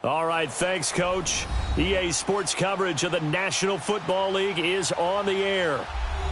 All right, thanks, Coach. EA Sports coverage of the National Football League is on the air.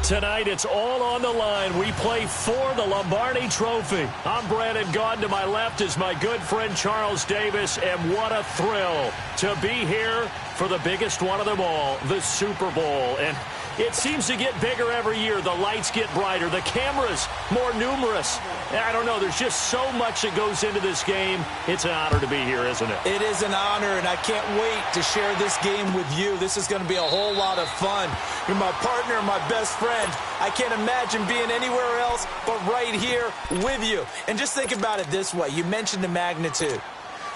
Tonight, it's all on the line. We play for the Lombardi Trophy. I'm Brandon Gaudin. To my left is my good friend Charles Davis, and what a thrill to be here for the biggest one of them all, the Super Bowl. And it seems to get bigger every year. The lights get brighter. The cameras more numerous. I don't know. There's just so much that goes into this game. It's an honor to be here, isn't it? It is an honor, and I can't wait to share this game with you. This is going to be a whole lot of fun. You're my partner, my best friend. I can't imagine being anywhere else but right here with you. And just think about it this way. You mentioned the magnitude.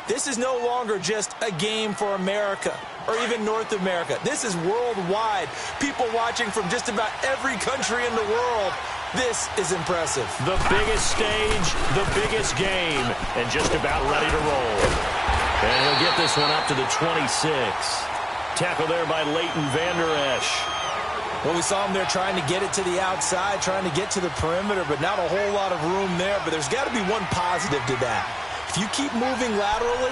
This is no longer just a game for America or even North America. This is worldwide. People watching from just about every country in the world. This is impressive. The biggest stage, the biggest game, and just about ready to roll. And he'll get this one up to the 26. Tackle there by Leighton Vander Esch. Well, we saw him there trying to get it to the outside, trying to get to the perimeter, but not a whole lot of room there. But there's got to be one positive to that. If you keep moving laterally,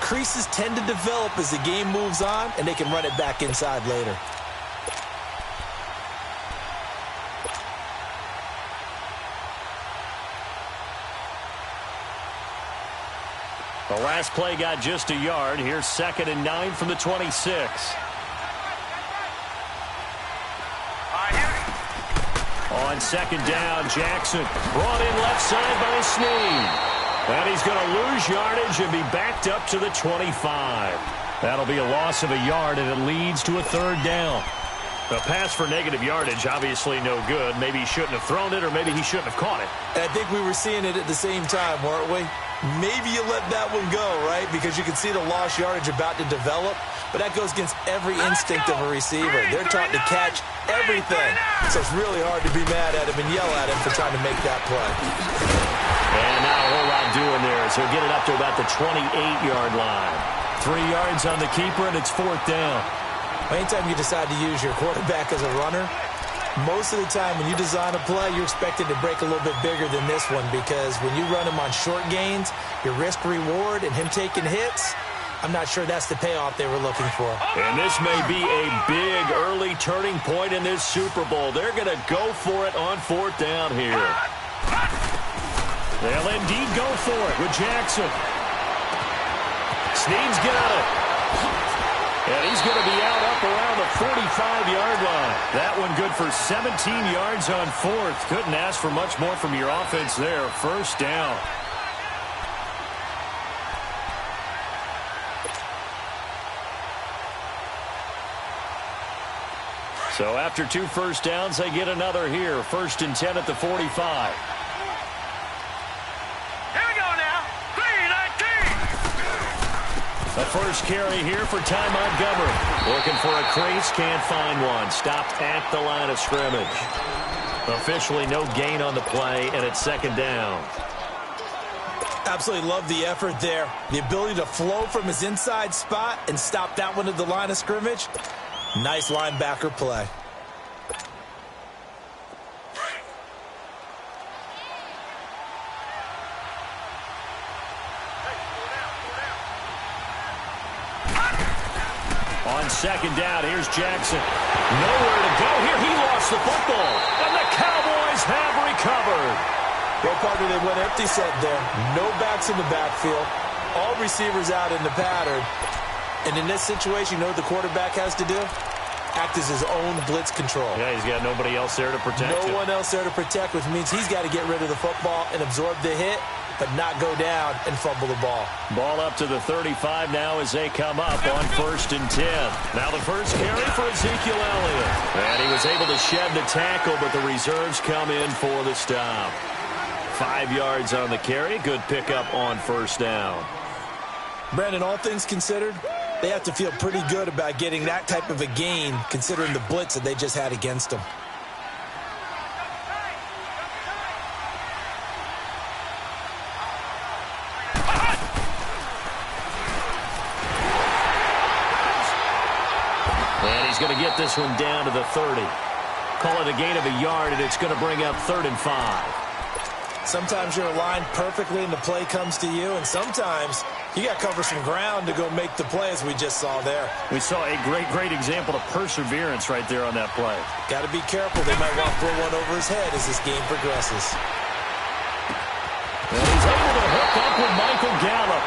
creases tend to develop as the game moves on, and they can run it back inside later. The last play got just a yard. Here's 2nd and 9 from the 26. On 2nd down, Jackson brought in left side by Snead. And he's going to lose yardage and be backed up to the 25. That'll be a loss of a yard, and it leads to a 3rd down. A pass for negative yardage, obviously no good. Maybe he shouldn't have thrown it, or maybe he shouldn't have caught it. And I think we were seeing it at the same time, weren't we? Maybe you let that one go, right? Because you can see the lost yardage about to develop. But that goes against every instinct of a receiver. They're taught to catch everything. So it's really hard to be mad at him and yell at him for trying to make that play. And not a whole lot doing there. So he'll get it up to about the 28-yard line. 3 yards on the keeper, and it's 4th down. Anytime you decide to use your quarterback as a runner, most of the time when you design a play, you're expected to break a little bit bigger than this one, because when you run him on short gains, your risk-reward and him taking hits, I'm not sure that's the payoff they were looking for. And this may be a big early turning point in this Super Bowl. They're going to go for it on 4th down here. They'll indeed go for it with Jackson. Snead's got it. And he's going to be out up around the 45-yard line. That one good for 17 yards on 4th. Couldn't ask for much more from your offense there. 1st down. So after 2 first downs, they get another here. 1st and 10 at the 45. The first carry here for Ty Montgomery. Looking for a crease, can't find one. Stopped at the line of scrimmage. Officially no gain on the play, and it's 2nd down. Absolutely love the effort there. The ability to flow from his inside spot and stop that one at the line of scrimmage. Nice linebacker play. On 2nd down, here's Jackson. Nowhere to go here. He lost the football. And the Cowboys have recovered. Well, partner, they went empty set there. No backs in the backfield. All receivers out in the pattern. And in this situation, you know what the quarterback has to do? Act as his own blitz control. Yeah, he's got nobody else there to protect him. No one else there to protect, which means he's got to get rid of the football and absorb the hit, but not go down and fumble the ball. Ball up to the 35 now as they come up on 1st and 10. Now the first carry for Ezekiel Elliott. And he was able to shed the tackle, but the reserves come in for the stop. 5 yards on the carry. Good pickup on 1st down. Brandon, all things considered, they have to feel pretty good about getting that type of a gain, considering the blitz that they just had against them. And he's going to get this one down to the 30. Call it a gain of a yard, and it's going to bring up 3rd and 5. Sometimes you're aligned perfectly and the play comes to you, and sometimes You got to cover some ground to go make the play, as we just saw there. We saw a great example of perseverance right there on that play. Got to be careful. They might want to throw one over his head as this game progresses. And he's able to hook up with Michael Gallup.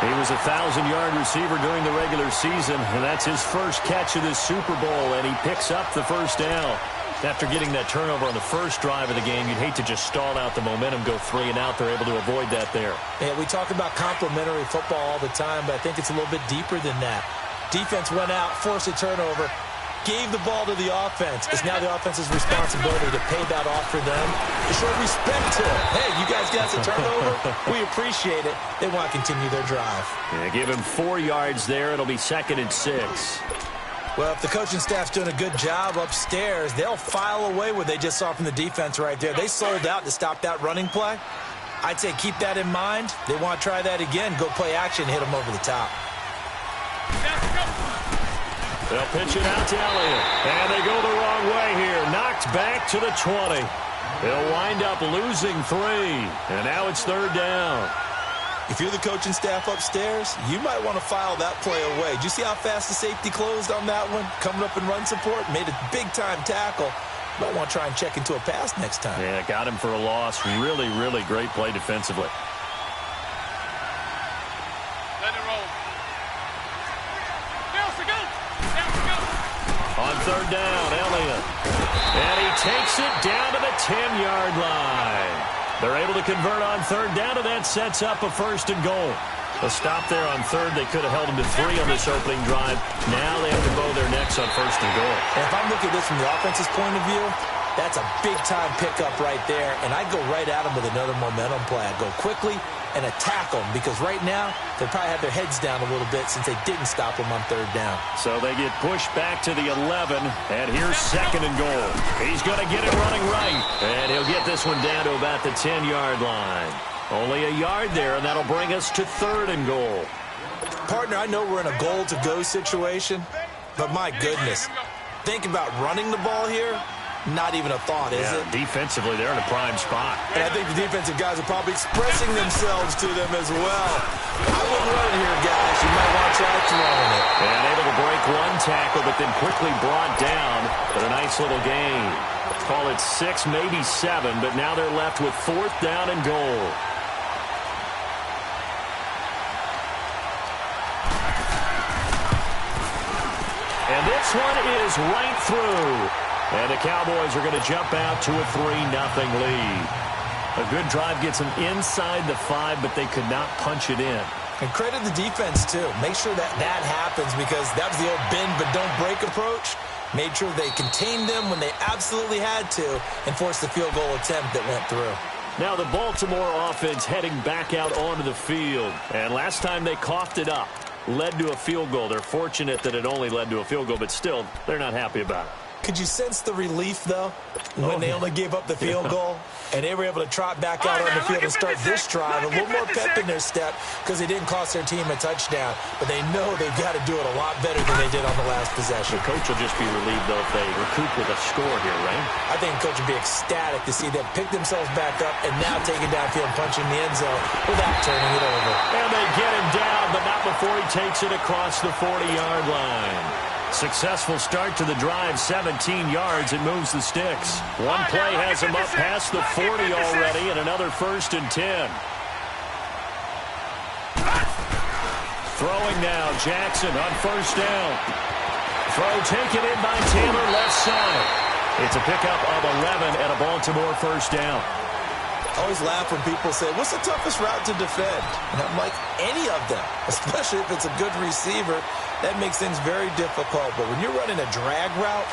He was a 1,000-yard receiver during the regular season, and that's his first catch of this Super Bowl, and he picks up the first down. After getting that turnover on the first drive of the game, you'd hate to just stall out the momentum, go 3 and out. They're able to avoid that there. Yeah, we talk about complementary football all the time, but I think it's a little bit deeper than that. Defense went out, forced a turnover, gave the ball to the offense. It's now the offense's responsibility to pay that off for them, to show respect to it. Hey, you guys got a turnover? We appreciate it. They want to continue their drive. Yeah, give him 4 yards there. It'll be 2nd and 6. Well, if the coaching staff's doing a good job upstairs, they'll file away what they just saw from the defense right there. They sold out to stop that running play. I'd say keep that in mind. They want to try that again. Go play action, hit them over the top. They'll pitch it out to Elliott. And they go the wrong way here. Knocked back to the 20. They'll wind up losing 3. And now it's 3rd down. If you're the coaching staff upstairs, you might want to file that play away. Did you see how fast the safety closed on that one? Coming up in run support, made a big-time tackle. Might want to try and check into a pass next time. Yeah, got him for a loss. Really great play defensively. Let it roll. On 3rd down, Elliott. And he takes it down to the 10-yard line. They're able to convert on 3rd down, and that sets up a 1st and goal. A stop there on 3rd. They could have held him to 3 on this opening drive. Now they have to bow their necks on 1st and goal. And if I'm looking at this from the offense's point of view, that's a big-time pickup right there, and I'd go right at him with another momentum play. I'd go quickly and attack them, because right now they probably have their heads down a little bit since they didn't stop them on 3rd down. So they get pushed back to the 11, and here's 2nd and goal. He's going to get it running right, and he'll get this one down to about the 10-yard line. Only a yard there, and that'll bring us to 3rd and goal. Partner, I know we're in a goal-to-go situation, but my goodness, think about running the ball here. Not even a thought, is it? Defensively, they're in a prime spot. And I think the defensive guys are probably expressing themselves to them as well. I wouldn't run it here, guys. You might want to try throwing it. And able to break one tackle, but then quickly brought down with a nice little gain. Call it 6, maybe 7, but now they're left with 4th down and goal. And this one is right through. And the Cowboys are going to jump out to a 3-0 lead. A good drive gets them inside the 5, but they could not punch it in. And credit the defense, too. Make sure that happens, because that was the old bend but don't break approach. Made sure they contained them when they absolutely had to and forced the field goal attempt that went through. Now the Baltimore offense heading back out onto the field. And last time they coughed it up, led to a field goal. They're fortunate that it only led to a field goal, but still, they're not happy about it. Could you sense the relief, though, when they only gave up the field goal and they were able to trot back out on the field and start this drive? A little more pep in their step because they didn't cost their team a touchdown, but they know they've got to do it a lot better than they did on the last possession. The coach will just be relieved, though, if they recoup with a score here, right? I think the coach would be ecstatic to see them pick themselves back up and now take it downfield, punching the end zone without turning it over. And they get him down, but not before he takes it across the 40-yard line. Successful start to the drive, 17 yards. It moves the sticks. One play has him up past the 40 already, and another 1st and 10. Throwing now, Jackson on 1st down. Throw taken in by Taylor, left side. It's a pickup of 11 and a Baltimore 1st down. I always laugh when people say, what's the toughest route to defend? And I'm like, any of them, especially if it's a good receiver. That makes things very difficult. But when you're running a drag route,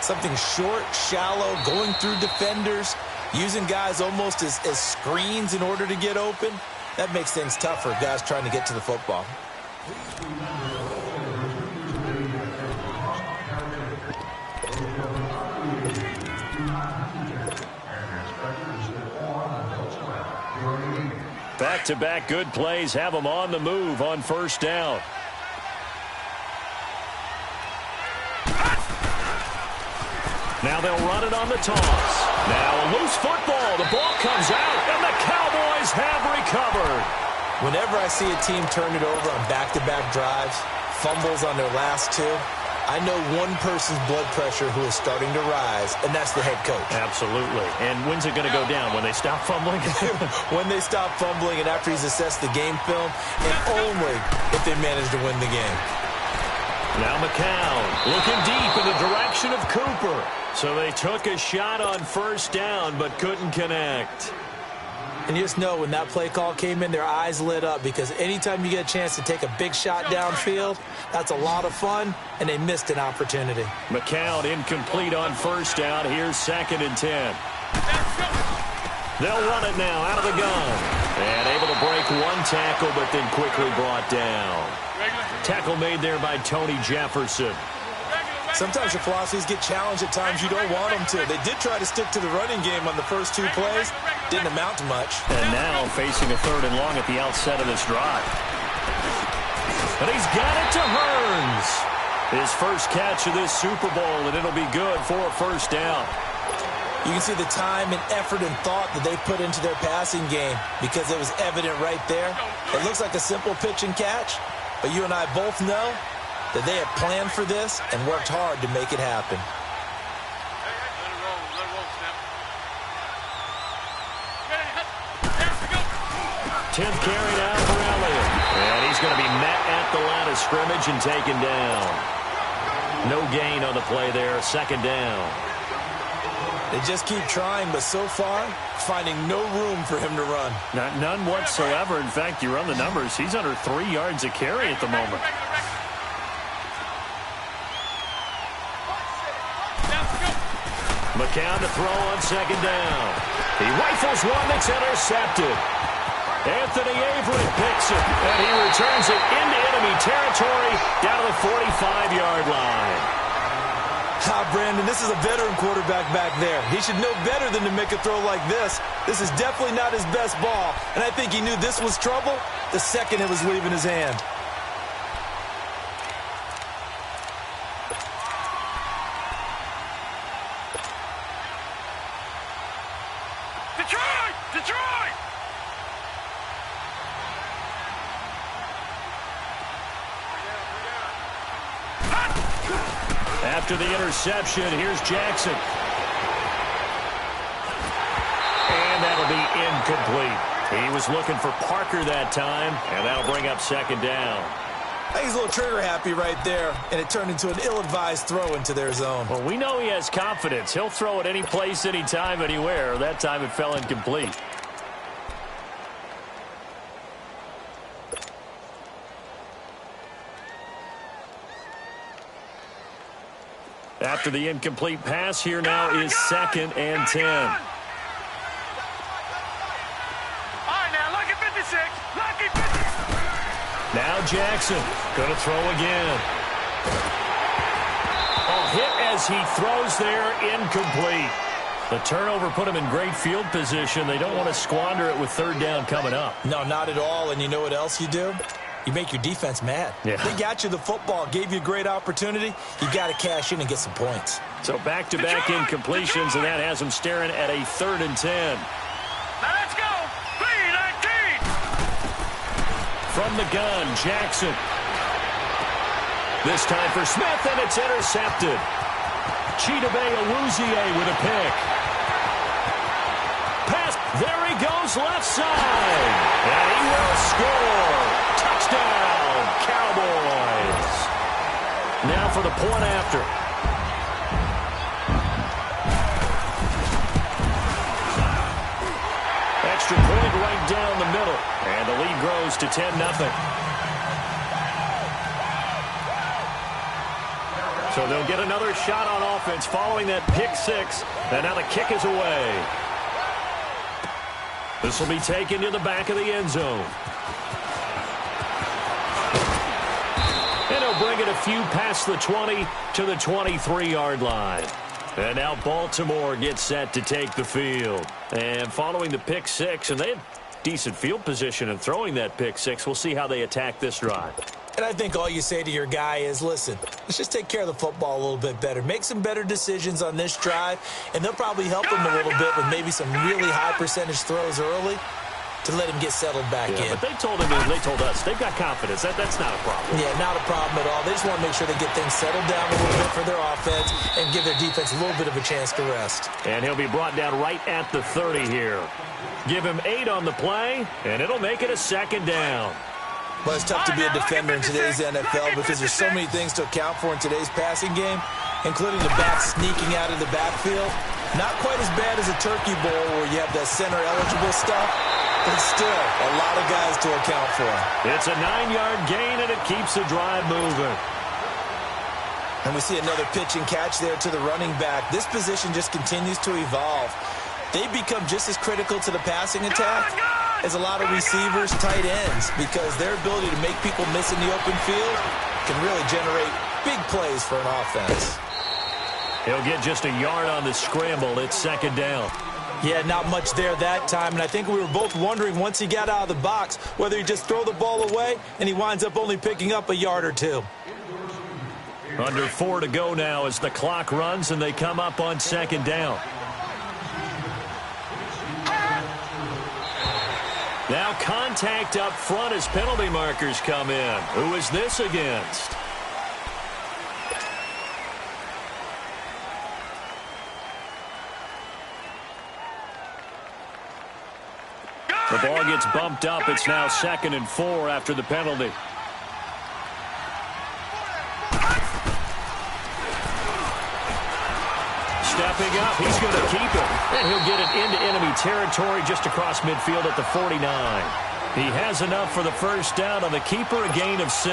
something short, shallow, going through defenders, using guys almost as screens in order to get open, that makes things tough for guys trying to get to the football. Back-to-back good plays have them on the move on 1st down. Now they'll run it on the toss. Now a loose football. The ball comes out, and the Cowboys have recovered. Whenever I see a team turn it over on back-to-back drives, fumbles on their last two, I know one person's blood pressure who is starting to rise, and that's the head coach. Absolutely. And when's it going to go down? When they stop fumbling? When they stop fumbling and after he's assessed the game film, and only if they manage to win the game. Now McCown looking deep in the direction of Cooper. So they took a shot on first down but couldn't connect. And you just know when that play call came in, their eyes lit up because anytime you get a chance to take a big shot downfield, that's a lot of fun, and they missed an opportunity. McCown incomplete on first down. Here's 2nd and 10. They'll run it now out of the gun. And able to break one tackle, but then quickly brought down. Tackle made there by Tony Jefferson. Sometimes your philosophies get challenged at times you don't want them to. They did try to stick to the running game on the first 2 plays. Didn't amount to much. And now facing a 3rd and long at the outset of this drive. And he's got it to Hearns. His first catch of this Super Bowl, and it'll be good for a first down. You can see the time and effort and thought that they put into their passing game because it was evident right there. It looks like a simple pitch and catch, but you and I both know that they have planned for this and worked hard to make it happen. 10th carry now for Elliott. And he's going to be met at the line of scrimmage and taken down. No gain on the play there, 2nd down. They just keep trying, but so far, finding no room for him to run. None whatsoever. In fact, you run the numbers. He's under 3 yards a carry at the moment. McCown to throw on 2nd down. He rifles one that's intercepted. Anthony Averett picks it, and he returns it into enemy territory down to the 45-yard line. Brandon, this is a veteran quarterback back there. He should know better than to make a throw like this. This is definitely not his best ball, and I think he knew this was trouble the second it was leaving his hand. Detroit! After the interception, here's Jackson. And that'll be incomplete. He was looking for Parker that time, and that'll bring up 2nd down. I think he's a little trigger happy right there, and it turned into an ill-advised throw into their zone. Well, we know he has confidence. He'll throw it any place, anytime, anywhere. That time it fell incomplete. After the incomplete pass, here now is 2nd and 10. All right, now, lucky 56. Lucky 56. Now Jackson going to throw again. A hit as he throws there, incomplete. The turnover put him in great field position. They don't want to squander it with 3rd down coming up. No, not at all. And you know what else you do? You make your defense mad. Yeah. They got you the football, gave you a great opportunity. You got to cash in and get some points. So back-to-back incompletions, and that has him staring at a 3rd and 10. Now let's go. 3-19. From the gun, Jackson. This time for Smith, and it's intercepted. Chidobe Awuzie with a pick. Pass, there he goes, left side. And he will score. Touchdown, Cowboys. Now for the point after. Extra point right down the middle. And the lead grows to 10-0. So they'll get another shot on offense following that pick 6. And now the kick is away. This will be taken to the back of the end zone. And he'll bring it a few past the 20 to the 23-yard line. And now Baltimore gets set to take the field. And following the pick 6, and they had decent field position in throwing that pick 6. We'll see how they attack this drive. And I think all you say to your guy is, listen, let's just take care of the football a little bit better. Make some better decisions on this drive, and they'll probably help them a little bit with maybe some really high percentage throws early. to let him get settled back in. But they told us they've got confidence. That's not a problem. Yeah, not a problem at all. They just want to make sure they get things settled down a little bit for their offense and give their defense a little bit of a chance to rest. And he'll be brought down right at the 30 here. Give him 8 on the play, and it'll make it a second down. Well, it's tough to be a defender in today's NFL because there's so many things to account for in today's passing game, including the back sneaking out of the backfield. Not quite as bad as a turkey bowl where you have that center-eligible stuff, but still a lot of guys to account for. It's a 9-yard gain, and it keeps the drive moving. And we see another pitch and catch there to the running back. This position just continues to evolve. They become just as critical to the passing attack as a lot of receivers, tight ends, because their ability to make people miss in the open field can really generate big plays for an offense. He'll get just a yard on the scramble. It's second down. Yeah, not much there that time, and I think we were both wondering once he got out of the box whether he just throw the ball away and he winds up only picking up a yard or two. Under 4 to go now as the clock runs and they come up on second down. Now contact up front as penalty markers come in. Who is this against? The ball gets bumped up. It's now 2nd and 4 after the penalty. Stepping up, he's going to keep it. And he'll get it into enemy territory just across midfield at the 49. He has enough for the first down on the keeper, a gain of 6.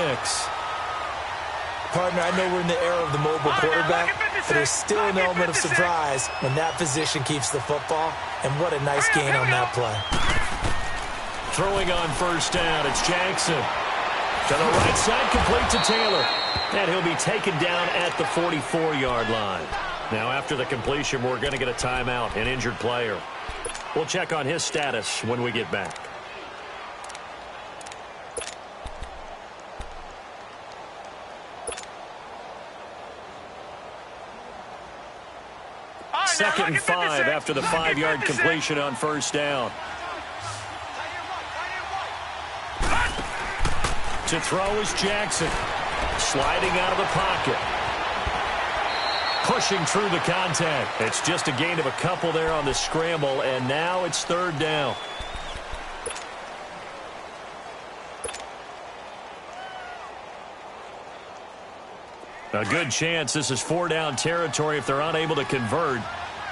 Partner, I know we're in the era of the mobile quarterback, but there's still an element of surprise when that position keeps the football, and what a nice gain on that play. Throwing on first down, it's Jackson. To the right side, complete to Taylor. And he'll be taken down at the 44-yard line. Now, after the completion, we're going to get a timeout, an injured player. We'll check on his status when we get back. Second and 5 after the 5-yard completion on first down. To throw is Jackson. Sliding out of the pocket. Pushing through the contact. It's just a gain of a couple there on the scramble, and now it's 3rd down. A good chance this is 4-down territory if they're unable to convert.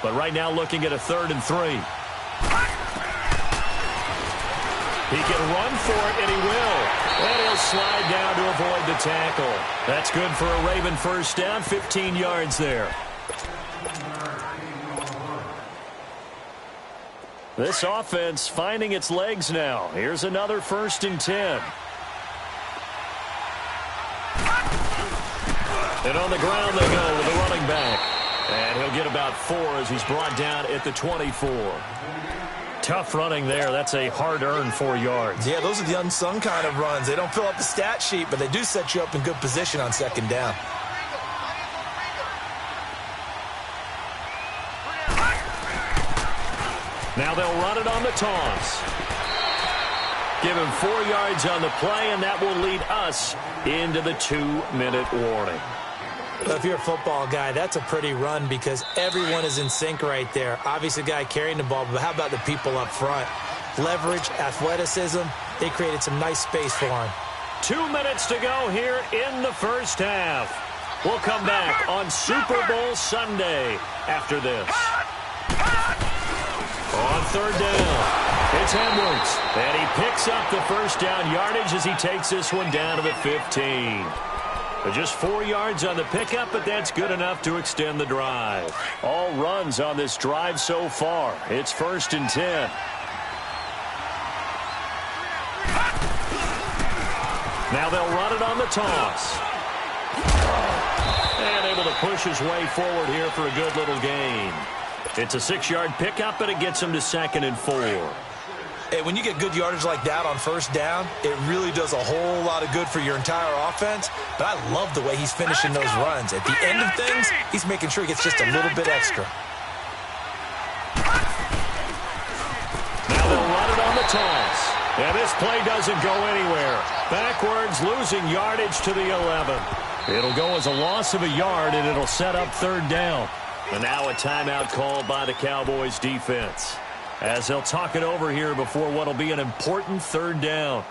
But right now looking at a 3rd and 3. He can run for it, and he will. And he'll slide down to avoid the tackle. That's good for a Raven first down, 15 yards there. This offense finding its legs now. Here's another 1st and 10. And on the ground they go with the running back. And he'll get about 4 as he's brought down at the 24. Tough running there. That's a hard-earned 4 yards. Yeah, those are the unsung kind of runs. They don't fill up the stat sheet, but they do set you up in good position on second down. Now they'll run it on the toss. Give him 4 yards on the play, and that will lead us into the 2-minute warning. Well, if you're a football guy, that's a pretty run because everyone is in sync right there. Obviously, the guy carrying the ball, but how about the people up front? Leverage, athleticism, they created some nice space for him. 2 minutes to go here in the first half. We'll come back on Super Bowl Sunday after this. On 3rd down, it's Edwards. And he picks up the first down yardage as he takes this one down to the 15. Just 4 yards on the pickup, but that's good enough to extend the drive. All runs on this drive so far. It's 1st and 10. Now they'll run it on the toss. And able to push his way forward here for a good little gain. It's a 6-yard pickup, but it gets him to 2nd and 4. Hey, when you get good yardage like that on first down, it really does a whole lot of good for your entire offense. But I love the way he's finishing those runs. At the end of things, he's making sure he gets just a little bit extra. Now they'll run it on the toss. And this play doesn't go anywhere. Backwards, losing yardage to the 11. It'll go as a loss of a yard, and it'll set up third down. And now a timeout called by the Cowboys defense, as they'll talk it over here before what will be an important third down.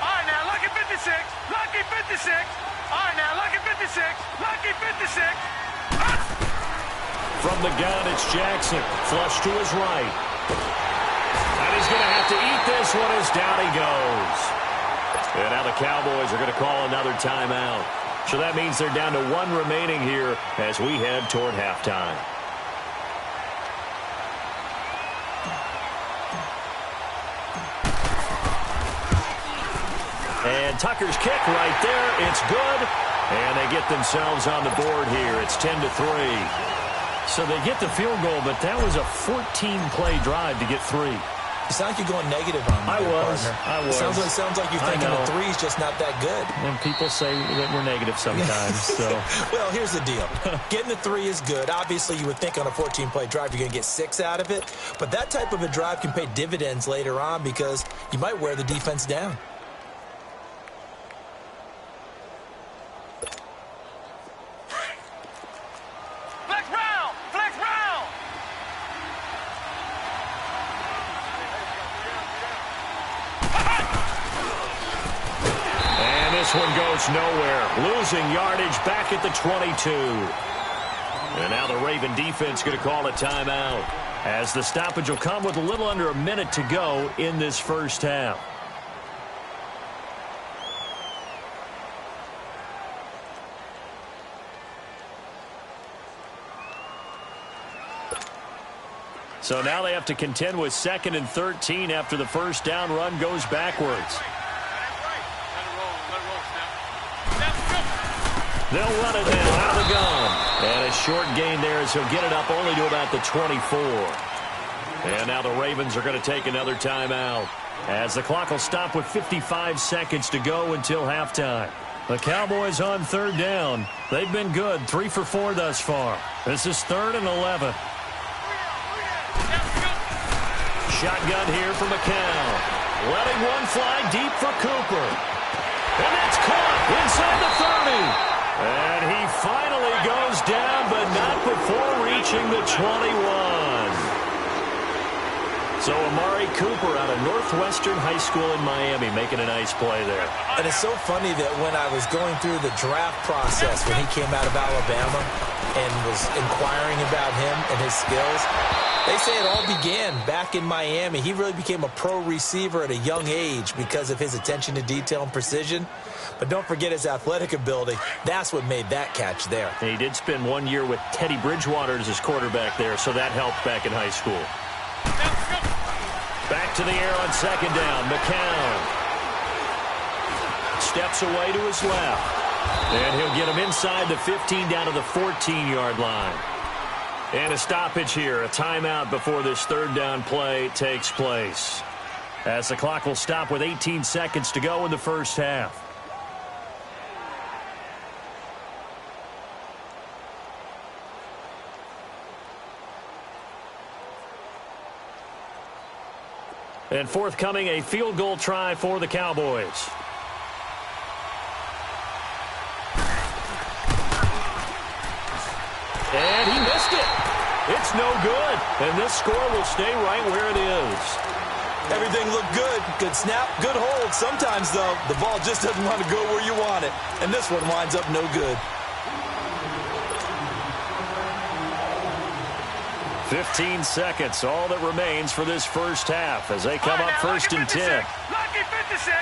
All right, now, lucky 56. Lucky 56. All right, now, lucky 56. Lucky 56. From the gun, it's Jackson. Flush to his right. And he's going to have to eat this one as down he goes. And now the Cowboys are going to call another timeout. So that means they're down to one remaining here as we head toward halftime. And Tucker's kick right there. It's good. And they get themselves on the board here. It's 10-3. So they get the field goal, but that was a 14-play drive to get 3. You sound like you're going negative on me. I was. Sounds like you're thinking the 3's just not that good. And people say that we're negative sometimes. So. Well, here's the deal. Getting the 3 is good. Obviously, you would think on a 14-play drive you're going to get 6 out of it. But that type of a drive can pay dividends later on because you might wear the defense down. This one goes nowhere. Losing yardage back at the 22. And now the Raven defense going to call a timeout, as the stoppage will come with a little under a minute to go in this first half. So now they have to contend with 2nd and 13 after the first down run goes backwards. They'll run it now out of the gun. And a short gain there as he'll get it up only to about the 24. And now the Ravens are going to take another timeout, as the clock will stop with 55 seconds to go until halftime. The Cowboys on third down. They've been good, 3 for 4 thus far. This is 3rd and 11. Shotgun here for McCown. Letting one fly deep for Cooper. And that's caught inside the 30. And he finally goes down, but not before reaching the 21. So Amari Cooper out of Northwestern High School in Miami making a nice play there. And it's so funny that when I was going through the draft process when he came out of Alabama and was inquiring about him and his skills, they say it all began back in Miami. He really became a pro receiver at a young age because of his attention to detail and precision. But don't forget his athletic ability. That's what made that catch there. And he did spend 1 year with Teddy Bridgewater as his quarterback there, so that helped back in high school. Back to the air on second down. McCown steps away to his left. And he'll get him inside the 15 down to the 14-yard line. And a stoppage here, a timeout before this third down play takes place, as the clock will stop with 18 seconds to go in the first half. And forthcoming, a field goal try for the Cowboys. And he missed it. It's no good. And this score will stay right where it is. Everything looked good. Good snap, good hold. Sometimes, though, the ball just doesn't want to go where you want it. And this one winds up no good. 15 seconds, all that remains for this first half as they come up first and 10. Lucky 56.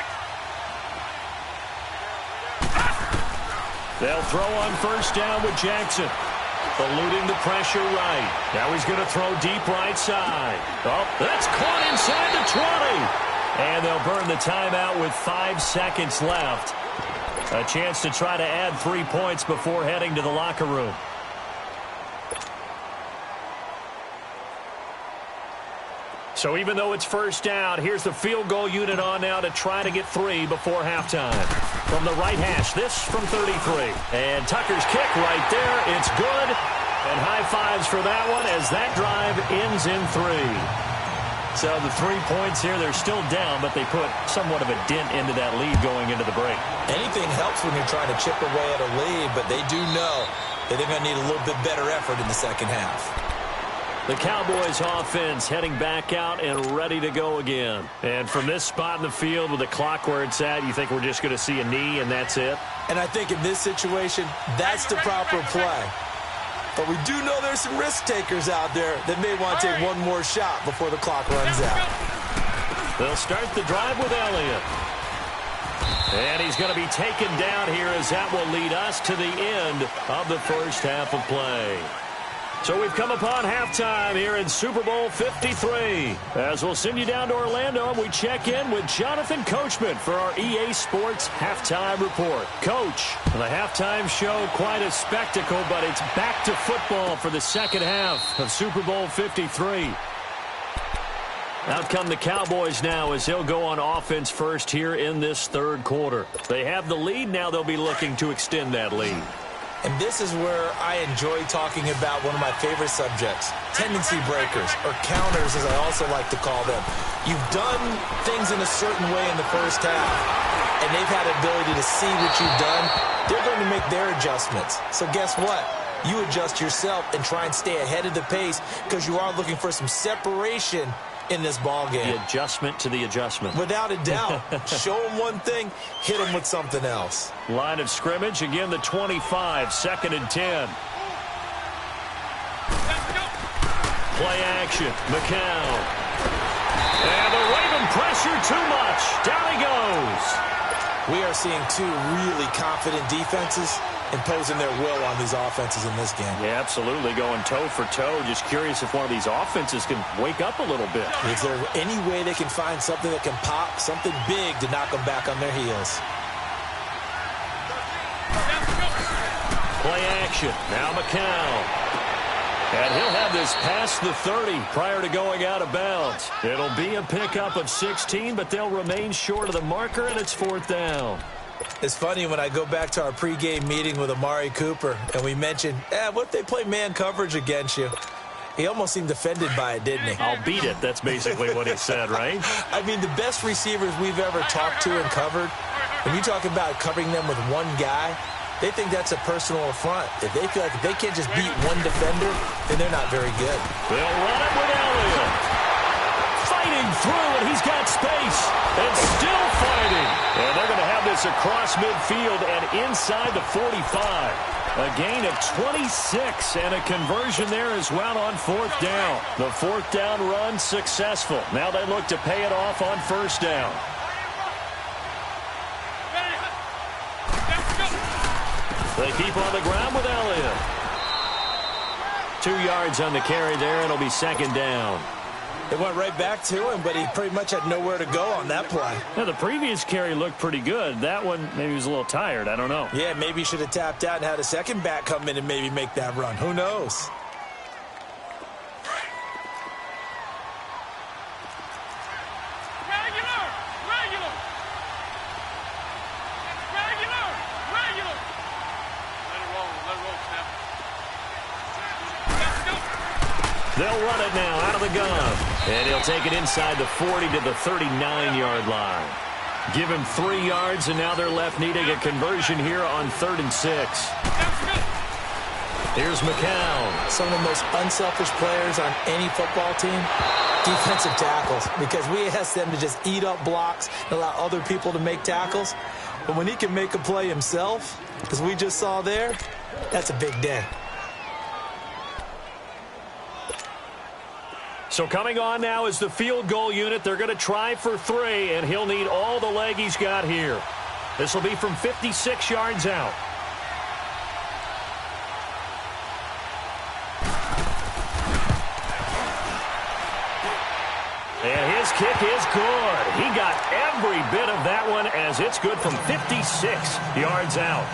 They'll throw on first down with Jackson. Eluding the pressure right. Now he's going to throw deep right side. Oh, that's caught inside the 20. And they'll burn the timeout with 5 seconds left. A chance to try to add 3 points before heading to the locker room. So even though it's first down, here's the field goal unit on now to try to get 3 before halftime. From the right hash, this from 33. And Tucker's kick right there. It's good. And high fives for that one as that drive ends in 3. So the 3 points here, they're still down, but they put somewhat of a dent into that lead going into the break. Anything helps when you're trying to chip away at a lead, but they do know that they're going to need a little bit better effort in the second half. The Cowboys offense heading back out and ready to go again. And from this spot in the field with the clock where it's at, you think we're just going to see a knee and that's it? And I think in this situation, that's the proper play. But we do know there's some risk takers out there that may want to take one more shot before the clock runs out. They'll start the drive with Elliott. And he's going to be taken down here as that will lead us to the end of the first half of play. So we've come upon halftime here in Super Bowl 53. As we'll send you down to Orlando, and we check in with Jonathan Coachman for our EA Sports Halftime Report. Coach, the halftime show, quite a spectacle, but it's back to football for the second half of Super Bowl 53. Out come the Cowboys now as they'll go on offense first here in this third quarter. They have the lead. Now they'll be looking to extend that lead. And this is where I enjoy talking about one of my favorite subjects, tendency breakers, or counters as I also like to call them. You've done things in a certain way in the first half, and they've had the ability to see what you've done. They're going to make their adjustments. So guess what? You adjust yourself and try and stay ahead of the pace because you are looking for some separation in this ball game. The adjustment to the adjustment. Without a doubt. Show them one thing, hit them with something else. Line of scrimmage, again the 25, 2nd and 10. Play action, McCown. And the Raven pressure too much. Down he goes. We are seeing two really confident defenses imposing their will on these offenses in this game. Yeah, absolutely, going toe for toe. Just curious if one of these offenses can wake up a little bit. Is there any way they can find something that can pop, something big to knock them back on their heels? Play action. Now McCown. And he'll have this past the 30 prior to going out of bounds. It'll be a pickup of 16, but they'll remain short of the marker, and it's 4th down. It's funny when I go back to our pregame meeting with Amari Cooper, and we mentioned, what if they play man coverage against you? He almost seemed offended by it, didn't he? I'll beat it. That's basically what he said, right? I mean, the best receivers we've ever talked to and covered, when you talk about covering them with one guy, they think that's a personal affront. If they feel like if they can't just beat one defender, then they're not very good. They'll run it with Elliott. Fighting through, and he's got space. And still fighting. And they're going to have this across midfield and inside the 45. A gain of 26 and a conversion there as well on 4th down. The 4th down run successful. Now they look to pay it off on 1st down. They keep on the ground with Elliott. 2 yards on the carry there, and it'll be 2nd down. They went right back to him, but he pretty much had nowhere to go on that play. Now, the previous carry looked pretty good. That one, maybe he was a little tired. I don't know. Yeah, maybe he should have tapped out and had a second back come in and maybe make that run. Who knows? They'll run it now out of the gun. And he'll take it inside the 40 to the 39-yard line. Give him 3 yards, and now they're left needing a conversion here on 3rd and 6. Here's McCown. Some of the most unselfish players on any football team, defensive tackles, because we ask them to just eat up blocks and allow other people to make tackles. But when he can make a play himself, as we just saw there, that's a big day. So coming on now is the field goal unit. They're going to try for 3, and he'll need all the leg he's got here. This will be from 56 yards out. And his kick is good. He got every bit of that one as it's good from 56 yards out.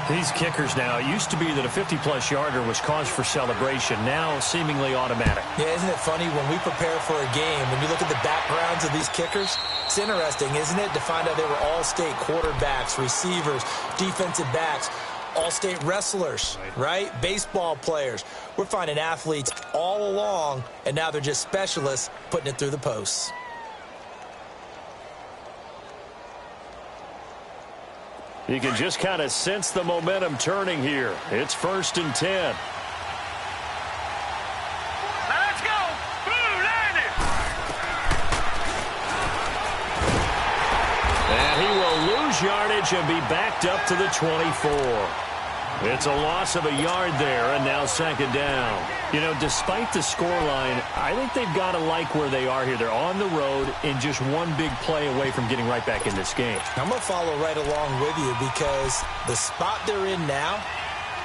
These kickers now, it used to be that a 50-plus yarder was cause for celebration. Now, seemingly automatic. Yeah, isn't it funny when we prepare for a game, when you look at the backgrounds of these kickers, it's interesting, isn't it, to find out they were all-state quarterbacks, receivers, defensive backs, all-state wrestlers, right? Baseball players. We're finding athletes all along, and now they're just specialists putting it through the posts. You can just kind of sense the momentum turning here. It's 1st and 10. Now let's go. Blue, land it. And he will lose yardage and be backed up to the 24. It's a loss of a yard there, and now 2nd down. You know, despite the scoreline, I think they've got to like where they are here. They're on the road and just one big play away from getting right back in this game. I'm going to follow right along with you because the spot they're in now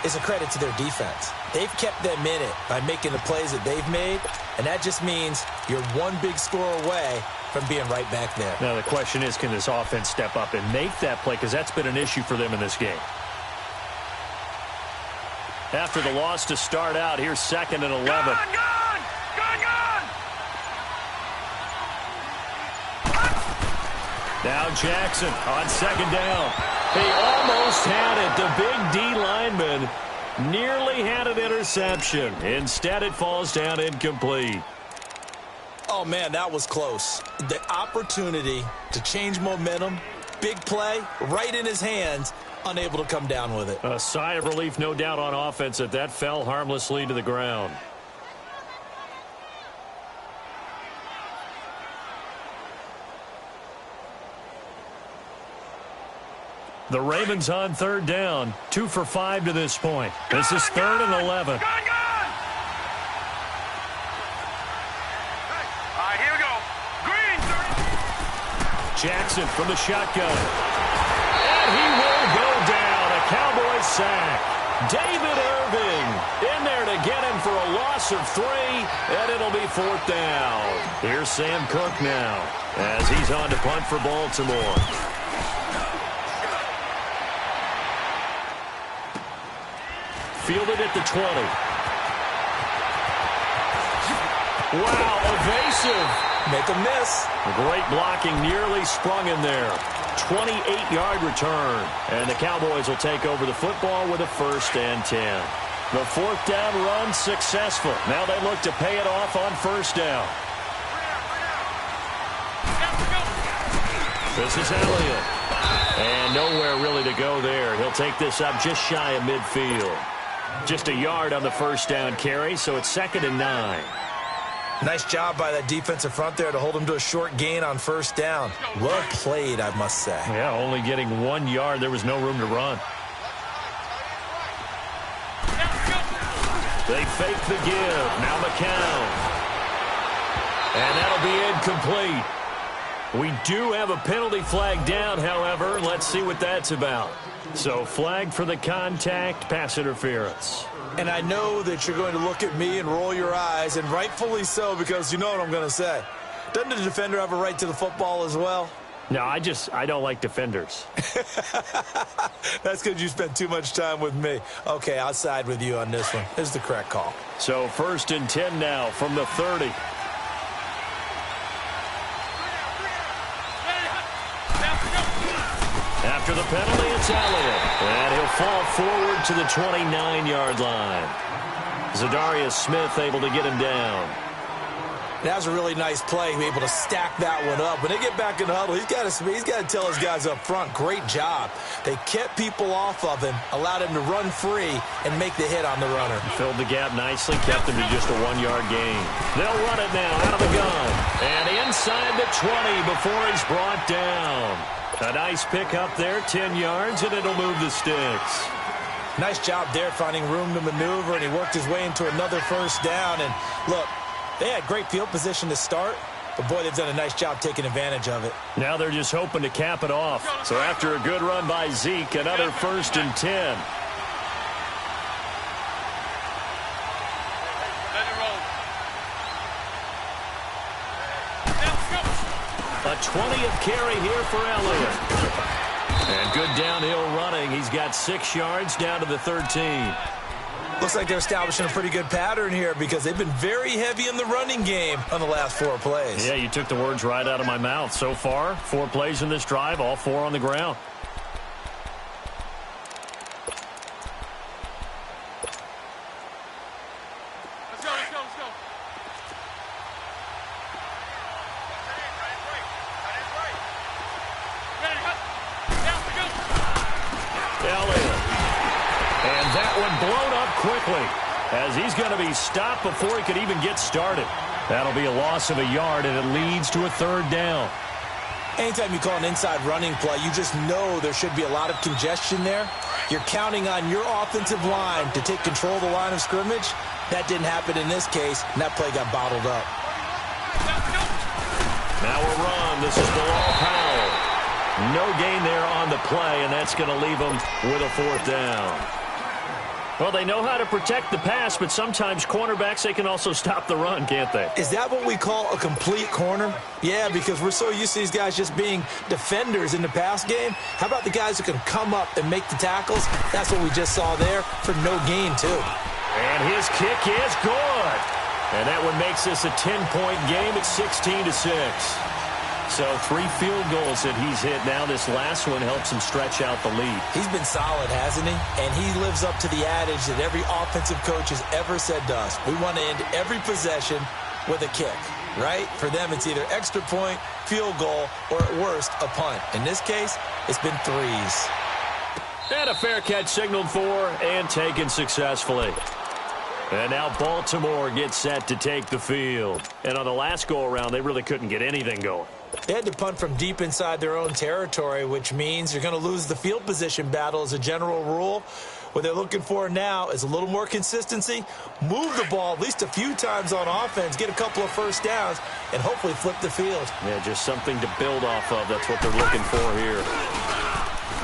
is a credit to their defense. They've kept them in it by making the plays that they've made, and that just means you're one big score away from being right back there. Now, the question is, can this offense step up and make that play? Because that's been an issue for them in this game. After the loss to start out, here's 2nd and 11. Gone. Now Jackson on 2nd down. He almost had it. The big D lineman nearly had an interception. Instead, it falls down incomplete. Oh, man, that was close. The opportunity to change momentum, big play, right in his hands, unable to come down with it. A sigh of relief, no doubt, on offense that that fell harmlessly to the ground. The Ravens on 3rd down, 2 for 5 to this point. This is 3rd and 11. Gone. All right, here we go. Green, 30. Jackson from the shotgun. And he will go down. A Cowboys sack. David Irving in there to get him for a loss of 3, and it'll be 4th down. Here's Sam Cook now as he's on to punt for Baltimore. Fielded at the 20. Wow, evasive. Make a miss. Great blocking, nearly sprung in there. 28-yard return. And the Cowboys will take over the football with a 1st and 10. The 4th down run successful. Now they look to pay it off on 1st down. This is Elliott. And nowhere really to go there. He'll take this up just shy of midfield. Just a yard on the 1st down carry, so it's 2nd and 9. Nice job by that defensive front there to hold him to a short gain on 1st down. Well played, I must say. Yeah, only getting 1 yard. There was no room to run. They fake the give. Now McCown. And that'll be incomplete. We do have a penalty flag down, however. Let's see what that's about. So flag for the contact, pass interference. And I know that you're going to look at me and roll your eyes, and rightfully so, because you know what I'm going to say. Doesn't the defender have a right to the football as well? No, I don't like defenders. That's because you spent too much time with me. Okay, I'll side with you on this one. This is the correct call. So 1st and 10 now from the 30. After the penalty, it's Elliott. And he'll fall forward to the 29-yard line. Zadarius Smith able to get him down. That was a really nice play, able to stack that one up. When they get back in the huddle, he's got to tell his guys up front, great job. They kept people off of him, allowed him to run free, and make the hit on the runner. Filled the gap nicely, kept him to just a 1-yard gain. They'll run it now out of the gun. And inside the 20 before he's brought down. A nice pick up there, 10 yards, and it'll move the sticks. Nice job there finding room to maneuver, and he worked his way into another 1st down. And look, they had great field position to start, but boy, they've done a nice job taking advantage of it. Now they're just hoping to cap it off. So after a good run by Zeke, another 1st and 10. A 20th carry here for Elliott. And good downhill running. He's got 6 yards down to the 13. Looks like they're establishing a pretty good pattern here because they've been very heavy in the running game on the last 4 plays. Yeah, you took the words right out of my mouth. So far, 4 plays in this drive, all 4 on the ground. Let's go, let's go, let's go. Ready, cut. Down, we go. Elliott. And that one blown up quickly as he's going to be stopped before he could even get started. That'll be a loss of a yard, and it leads to a 3rd down. Anytime you call an inside running play, you just know there should be a lot of congestion there. You're counting on your offensive line to take control of the line of scrimmage. That didn't happen in this case, and that play got bottled up. Now a run. This is Bilal Powell. No gain there on the play, and that's going to leave him with a 4th down. Well, they know how to protect the pass, but sometimes cornerbacks, they can also stop the run, can't they? Is that what we call a complete corner? Yeah, because we're so used to these guys just being defenders in the pass game. How about the guys who can come up and make the tackles? That's what we just saw there for no gain, too. And his kick is good. And that one makes this a 10-point game at 16-6. So 3 field goals that he's hit now. This last one helps him stretch out the lead. He's been solid, hasn't he? And he lives up to the adage that every offensive coach has ever said to us. We want to end every possession with a kick, right? For them, it's either extra point, field goal, or at worst, a punt. In this case, it's been 3s. And a fair catch signaled for and taken successfully. And now Baltimore gets set to take the field. And on the last go-around, they really couldn't get anything going. They had to punt from deep inside their own territory, which means you're going to lose the field position battle as a general rule. What they're looking for now is a little more consistency, move the ball at least a few times on offense, get a couple of 1st downs, and hopefully flip the field. Yeah, just something to build off of. That's what they're looking for here.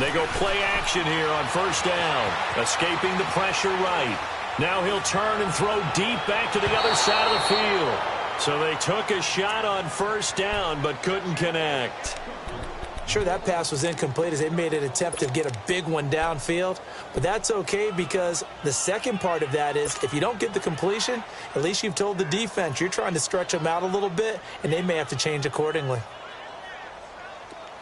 They go play action here on 1st down, escaping the pressure right. Now he'll turn and throw deep back to the other side of the field. So they took a shot on 1st down but couldn't connect. Sure, that pass was incomplete as they made an attempt to get a big one downfield. But that's okay because the second part of that is if you don't get the completion, at least you've told the defense you're trying to stretch them out a little bit, and they may have to change accordingly.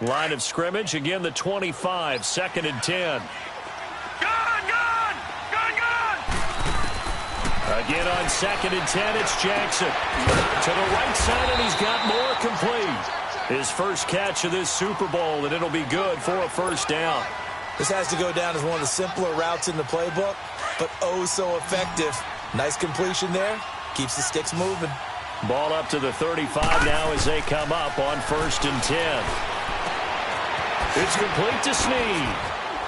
Line of scrimmage, again the 25, 2nd and 10. Again on 2nd and 10, it's Jackson. To the right side, and he's got more complete. His first catch of this Super Bowl, and it'll be good for a 1st down. This has to go down as one of the simpler routes in the playbook, but oh so effective. Nice completion there. Keeps the sticks moving. Ball up to the 35 now as they come up on 1st and 10. It's complete to Snead.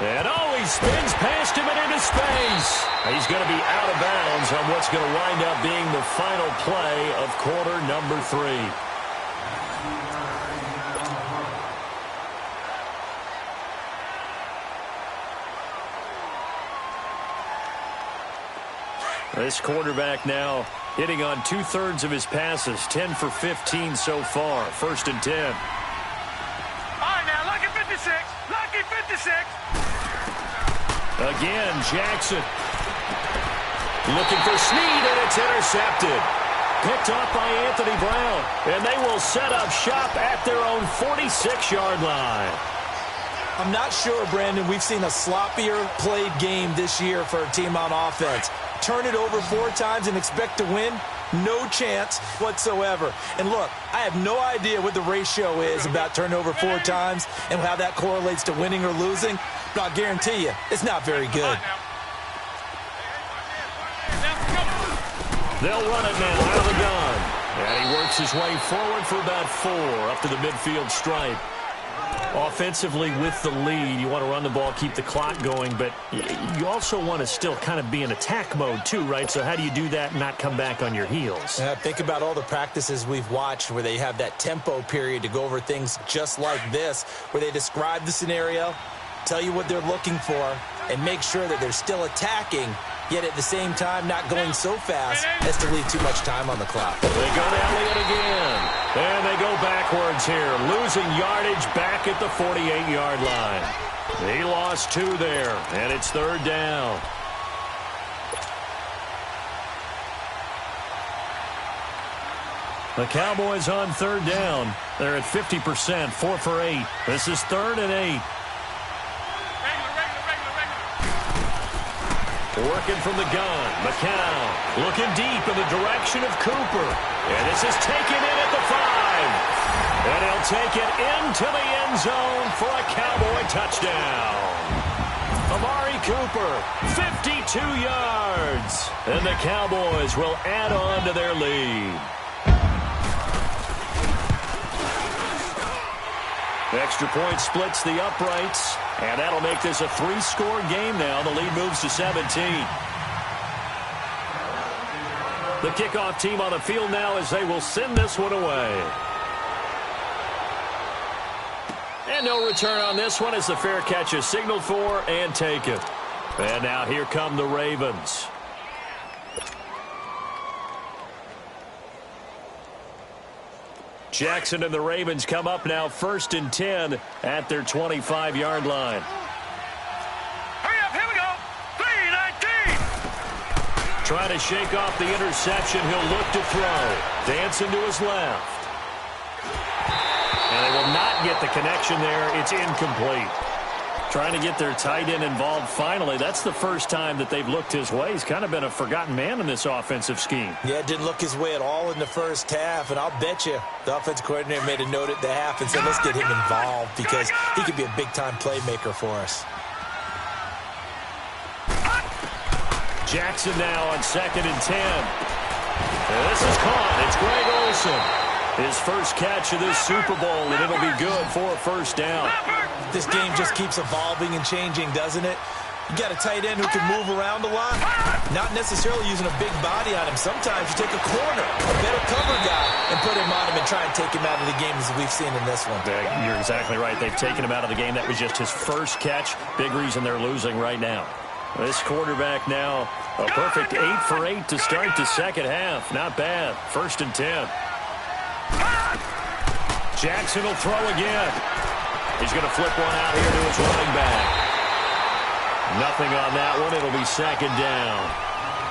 And he spins past him and into space. He's going to be out of bounds on what's going to wind up being the final play of quarter number 3. This quarterback now hitting on 2/3 of his passes, 10 for 15 so far. 1st and 10. All right, now, lucky 56. Lucky 56. Again, Jackson. Looking for Snead, and it's intercepted. Picked off by Anthony Brown. And they will set up shop at their own 46-yard line. I'm not sure, Brandon, we've seen a sloppier played game this year for a team on offense. Turn it over 4 times and expect to win? No chance whatsoever. And look, I have no idea what the ratio is about turnover 4 times and how that correlates to winning or losing. But I'll guarantee you, it's not very good. They'll run it now out of the gun. And he works his way forward for about 4 up to the midfield stripe. Offensively with the lead, you want to run the ball, keep the clock going, but you also want to still kind of be in attack mode too, right? So how do you do that and not come back on your heels? Think about all the practices we've watched where they have that tempo period to go over things just like this, where they describe the scenario, tell you what they're looking for, and make sure that they're still attacking, yet at the same time not going so fast as to leave too much time on the clock. They go to Elliott again, and they go backwards Ravens here, losing yardage back at the 48-yard line. He lost 2 there, and it's 3rd down. The Cowboys on 3rd down. They're at 50%, 4 for 8. This is 3rd and 8. Working from the gun, McCown looking deep in the direction of Cooper. And this is taken in at the 5. And he'll take it into the end zone for a Cowboy touchdown. Amari Cooper, 52 yards. And the Cowboys will add on to their lead. Extra point splits the uprights, and that'll make this a 3-score game now. The lead moves to 17. The kickoff team on the field now as they will send this one away. And no return on this one as the fair catch is signaled for and taken. And now here come the Ravens. Jackson and the Ravens come up now 1st and 10 at their 25-yard line. Hurry up, here we go. 3-19. Trying to shake off the interception. He'll look to throw. Dancing to his left. And they will not get the connection there. It's incomplete. Trying to get their tight end involved finally. That's the first time that they've looked his way. He's kind of been a forgotten man in this offensive scheme. Yeah, didn't look his way at all in the first half, and I'll bet you the offensive coordinator made a note at the half and said, let's get him involved because he could be a big-time playmaker for us. Jackson now on 2nd and 10. And this is caught. It's Greg Olsen. His first catch of this Super Bowl, and it'll be good for a 1st down. This game just keeps evolving and changing, doesn't it? You got a tight end who can move around a lot, not necessarily using a big body on him. Sometimes you take a corner, a better cover guy, and put him on him and try and take him out of the game as we've seen in this one. You're exactly right. They've taken him out of the game. That was just his first catch. Big reason they're losing right now. This quarterback now, a perfect 8 for 8 to start the second half. Not bad. 1st and 10. Jackson will throw again. He's going to flip one out here to his running back. Nothing on that one. It'll be 2nd down.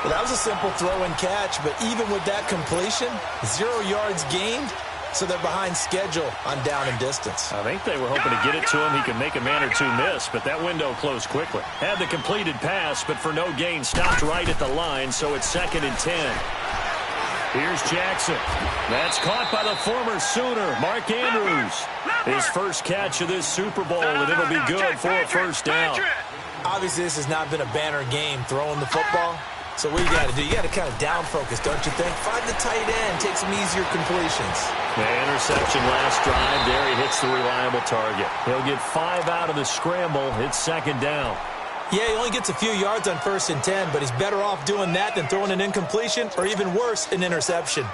Well, that was a simple throw and catch, but even with that completion, 0 yards gained, so they're behind schedule on down and distance. I think they were hoping to get it to him. He could make a man or two miss, but that window closed quickly. Had the completed pass, but for no gain, stopped right at the line, so it's 2nd and 10. Here's Jackson. That's caught by the former Sooner, Mark Andrews. His first catch of this Super Bowl, and it'll be good for a 1st down. Obviously, this has not been a banner game throwing the football. So what you got to do, you got to kind of down focus, don't you think? Find the tight end, take some easier completions. The interception last drive there. He hits the reliable target. He'll get 5 out of the scramble. It's 2nd down. Yeah, he only gets a few yards on 1st and 10, but he's better off doing that than throwing an incompletion or even worse, an interception.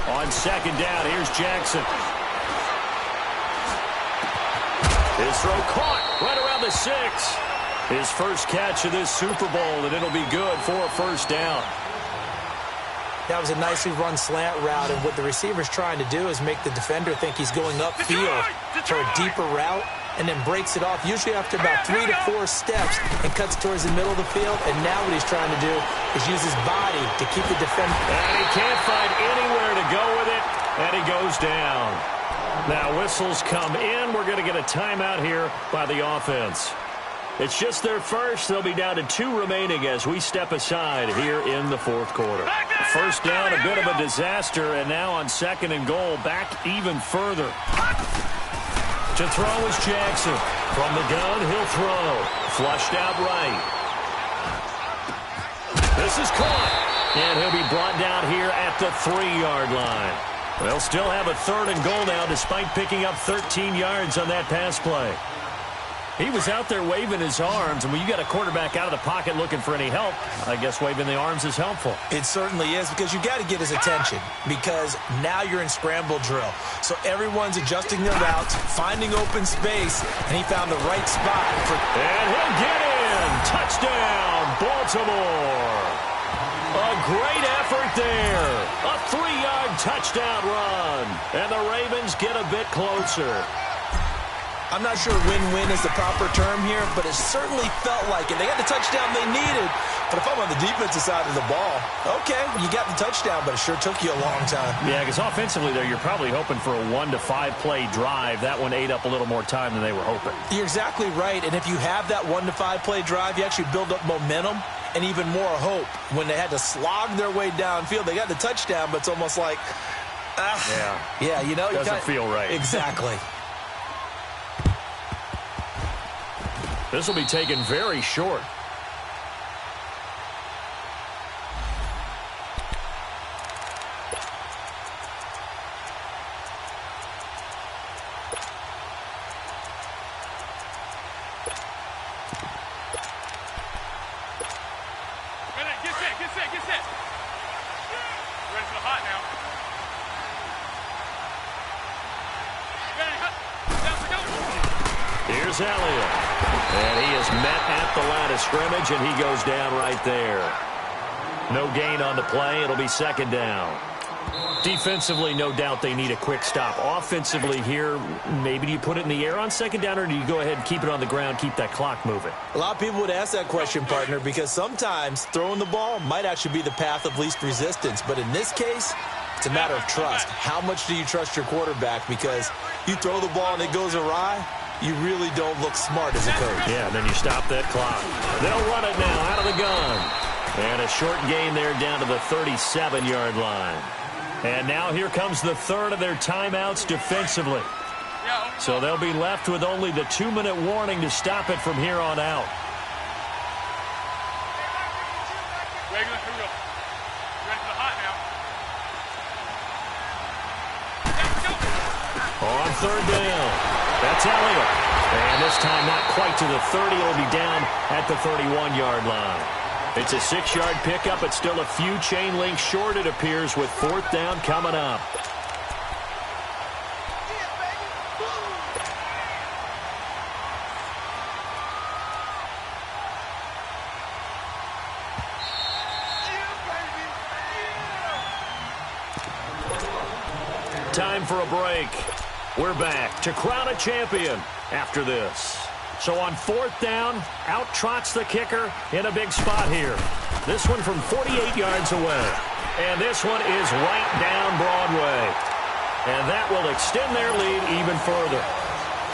On 2nd down, here's Jackson. His throw caught right around the 6. His first catch of this Super Bowl, and it'll be good for a 1st down. That was a nicely run slant route, and what the receiver's trying to do is make the defender think he's going upfield for a deeper route, and then breaks it off, usually after about 3 to 4 steps, and cuts towards the middle of the field. And now what he's trying to do is use his body to keep the defender. And he can't find anywhere to go with it, and he goes down. Now whistles come in. We're going to get a timeout here by the offense. It's just their first. They'll be down to 2 remaining as we step aside here in the 4th quarter. 1st down, a bit of a disaster, and now on 2nd and goal, back even further. To throw is Jackson. From the gun, he'll throw. Flushed out right. This is caught. And he'll be brought down here at the 3-yard line. They'll still have a 3rd and goal now despite picking up 13 yards on that pass play. He was out there waving his arms, and when you got a quarterback out of the pocket looking for any help, I guess waving the arms is helpful. It certainly is, because you got to get his attention, because now you're in scramble drill. So everyone's adjusting their routes, finding open space, and he found the right spot. And he'll get in. Touchdown, Baltimore. A great effort there. A 3-yard touchdown run. And the Ravens get a bit closer. I'm not sure win-win is the proper term here, but it certainly felt like it. They got the touchdown they needed, but if I'm on the defensive side of the ball, okay, you got the touchdown, but it sure took you a long time. Yeah, because offensively there, you're probably hoping for a 1 to 5 play drive. That one ate up a little more time than they were hoping. You're exactly right, and if you have that 1 to 5 play drive, you actually build up momentum and even more hope. When they had to slog their way downfield, they got the touchdown, but it's almost like, yeah, you know, doesn't feel right. Exactly. This will be taken very short. Get set. Ready for the hot now. Here's Elliott. And he is met at the line of scrimmage, and he goes down right there. No gain on the play. It'll be second down. Defensively, no doubt they need a quick stop. Offensively here, maybe do you put it in the air on second down, or do you go ahead and keep it on the ground, keep that clock moving? A lot of people would ask that question, partner, because sometimes throwing the ball might actually be the path of least resistance. But in this case, it's a matter of trust. How much do you trust your quarterback? Because you throw the ball and it goes awry, you really don't look smart as a coach. Yeah, then you stop that clock. They'll run it now out of the gun. And a short gain there down to the 37-yard line. And now here comes the third of their timeouts defensively. So they'll be left with only the 2-minute warning to stop it from here on out. Ready for the hot now. On third down. That's Elliott. And this time not quite to the 30. It'll be down at the 31-yard line. It's a 6-yard pickup. It's still a few chain links short, it appears, with fourth down coming up. Time for a break. We're back to crown a champion after this. So on fourth down, out trots the kicker in a big spot here. This one from 48 yards away. And this one is right down Broadway. And that will extend their lead even further.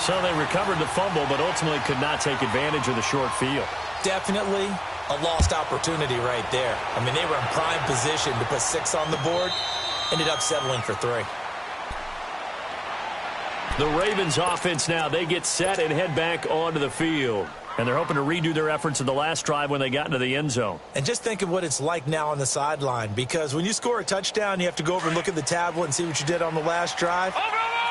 So they recovered the fumble, but ultimately could not take advantage of the short field. Definitely a lost opportunity right there. I mean, they were in prime position to put 6 on the board. Ended up settling for 3. The Ravens offense now, they get set and head back onto the field. And they're hoping to redo their efforts in the last drive when they got into the end zone. And just think of what it's like now on the sideline, because when you score a touchdown, you have to go over and look at the tablet and see what you did on the last drive.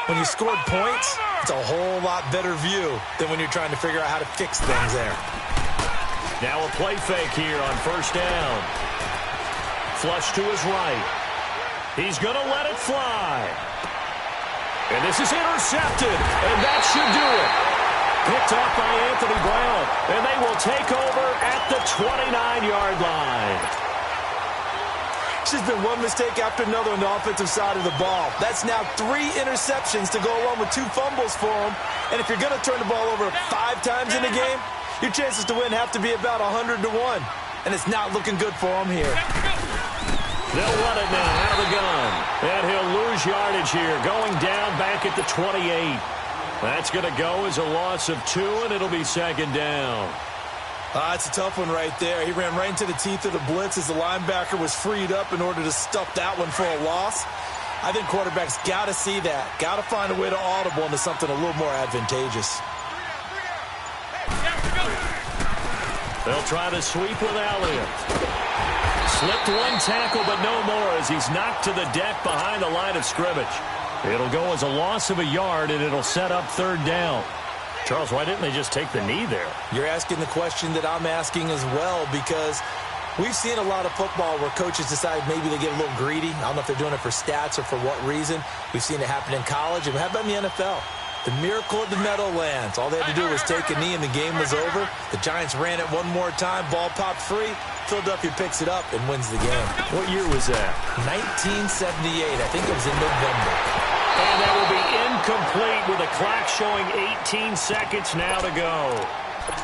When you scored points, it's a whole lot better view than when you're trying to figure out how to fix things there. Now a play fake here on first down. Flush to his right. He's going to let it fly. And this is intercepted, and that should do it. Picked off by Anthony Brown, and they will take over at the 29-yard line. There's been one mistake after another on the offensive side of the ball. That's now 3 interceptions to go along with 2 fumbles for him. And if you're going to turn the ball over 5 times in a game, your chances to win have to be about 100 to 1. And it's not looking good for him here. They'll run it now out of the gun. And he'll lose yardage here, going down back at the 28. That's going to go as a loss of 2, and it'll be second down. It's a tough one right there. He ran right into the teeth of the blitz as the linebacker was freed up in order to stuff that one for a loss. I think quarterbacks got to see that. Got to find a way to audible into something a little more advantageous. They'll try to sweep with Elliott. Slipped one tackle, but no more as he's knocked to the deck behind the line of scrimmage. It'll go as a loss of a yard, and it'll set up third down. Charles, why didn't they just take the knee there? You're asking the question that I'm asking as well, because we've seen a lot of football where coaches decide maybe they get a little greedy. I don't know if they're doing it for stats or for what reason. We've seen it happen in college, and how about in the NFL? The miracle of the Meadowlands. All they had to do was take a knee, and the game was over. The Giants ran it one more time. Ball popped free. Philadelphia picks it up and wins the game. What year was that? 1978. I think it was in November. And that will be incomplete with a clock showing 18 seconds now to go.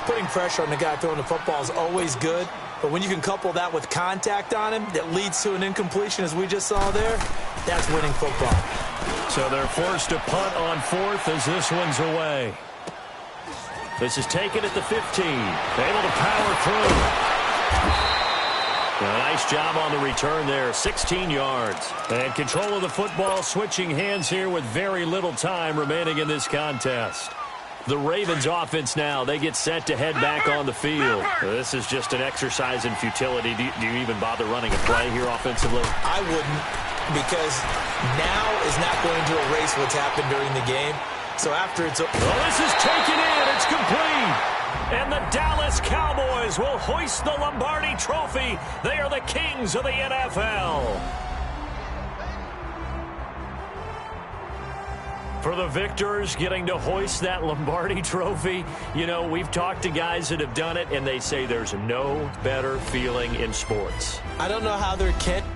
Putting pressure on the guy throwing the football is always good, but when you can couple that with contact on him that leads to an incompletion, as we just saw there, that's winning football. So they're forced to punt on fourth as this one's away. This is taken at the 15. Able to power through. A nice job on the return there, 16 yards. And control of the football, switching hands here with very little time remaining in this contest. The Ravens offense now, they get set to head back on the field. This is just an exercise in futility. Do you even bother running a play here offensively? I wouldn't, because now is not going to erase what's happened during the game. So after it's... Well, this is taken in. It's complete. And the Dallas Cowboys will hoist the Lombardi Trophy. They are the kings of the NFL. For the victors getting to hoist that Lombardi Trophy, you know, we've talked to guys that have done it, and they say there's no better feeling in sports. I don't know how there can't